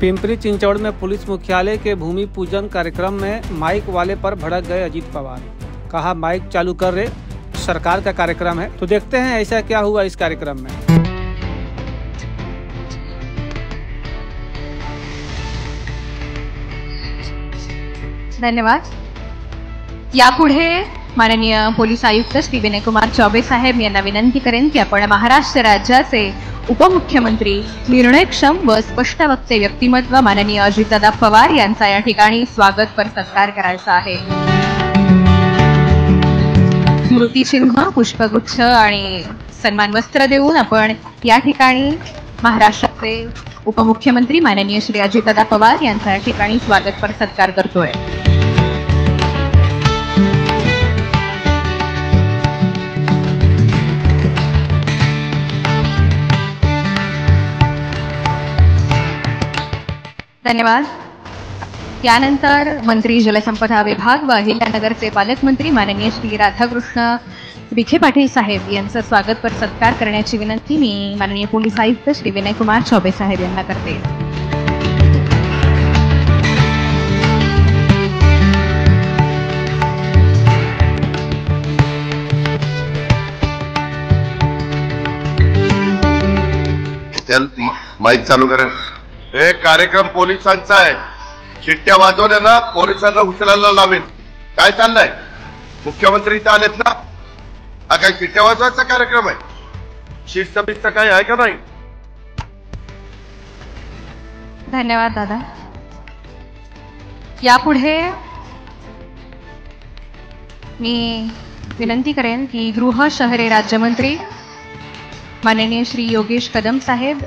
पिंपरी चिंचवड़ में पुलिस मुख्यालय के भूमि पूजन कार्यक्रम में माइक वाले पर भड़क गए अजीत पवार। कहा माइक चालू कर रहे, सरकार का कार्यक्रम है। तो देखते हैं ऐसा क्या हुआ इस कार्यक्रम में। धन्यवाद। यापुढे माननीय पोलीस आयुक्त श्री विनय कुमार चौबे साहेब यांना विनंती करेन की आपण महाराष्ट्र राज्याचे उपमुख्यमंत्री, निर्णयक्षम व स्पष्ट वक्ते व्यक्तिमत्व माननीय अजितदादा पवार यांचा या ठिकाणी स्वागतपर सत्कार करायचा आहे। स्मृतिचिन्ह, पुष्पगुच्छ आणि सन्मान वस्त्र देऊन आपण या ठिकाणी महाराष्ट्राचे उपमुख्यमंत्री माननीय श्री अजितदादा पवार यांचा या ठिकाणी स्वागतपर सत्कार करतोय। धन्यवाद। यानंतर मंत्री जलसंपदा विभाग व अहिल्यानगरचे पालकमंत्री माननीय श्री राधाकृष्ण विखे पाटील साहेब यांचं स्वागतपर सत्कार करण्याची विनंती मी माननीय पोलीस आयुक्त श्री विनय कुमार चौबे साहेब यांना करते। माईक चालू करा। हे कार्यक्रम पोलिसांचा आहे, शिट्ट्या वाजवल्या ना पोलिसांना उचलायला लावेल। काय चाललंय? मुख्यमंत्री इथं आलेत ना, हा काय शिट्ट्या वाजवायचा कार्यक्रम आहे? शिस्त काय आहे का नाही? धन्यवाद दादा। यापुढे मी विनंती करेन की गृह शहरे राज्यमंत्री माननीय श्री योगेश कदम साहेब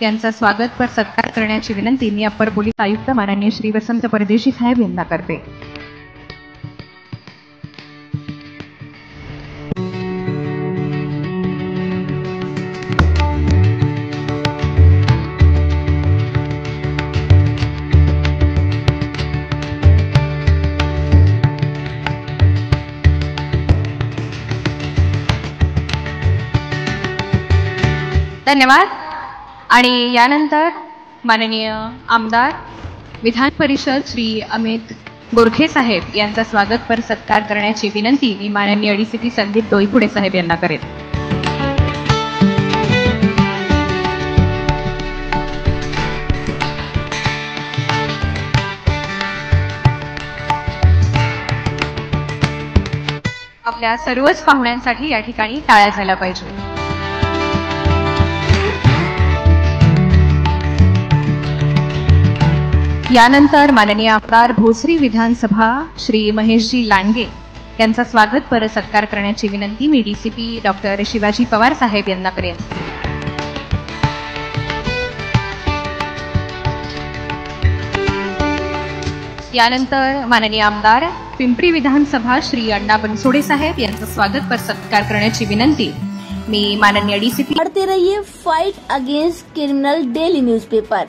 यांचा स्वागतपर सत्कार करण्याची विनंती मी अप्पर पोलीस आयुक्त माननीय श्री वसंत परदेशी साहेब यांना करते। धन्यवाद। आणि यानंतर माननीय आमदार विधान परिषद श्री अमित गोरखे साहेब यांचा स्वागतपर सत्कार करण्याची विनंती मी माननीय डीसीपी संदीप डोईपुडे साहेब यांना करेन। आपल्या सर्वच पाहुण्यांसाठी या ठिकाणी टाळ्या झाल्या पाहिजे। यानंतर माननीय आमदार भोसरी विधानसभा श्री महेशजी लांडगे यांचा स्वागतपर सत्कार करण्याची विनंती मी डीसीपी डॉक्टर शिवाजी पवार साहेब यांना करेन। यानंतर माननीय आमदार पिंपरी विधानसभा श्री अण्णा बनसोडे साहेब यांचा स्वागतपर सत्कार करण्याची विनंती मी माननीय डीसीपी। पढ़ते रहिए fight against criminal daily newspaper.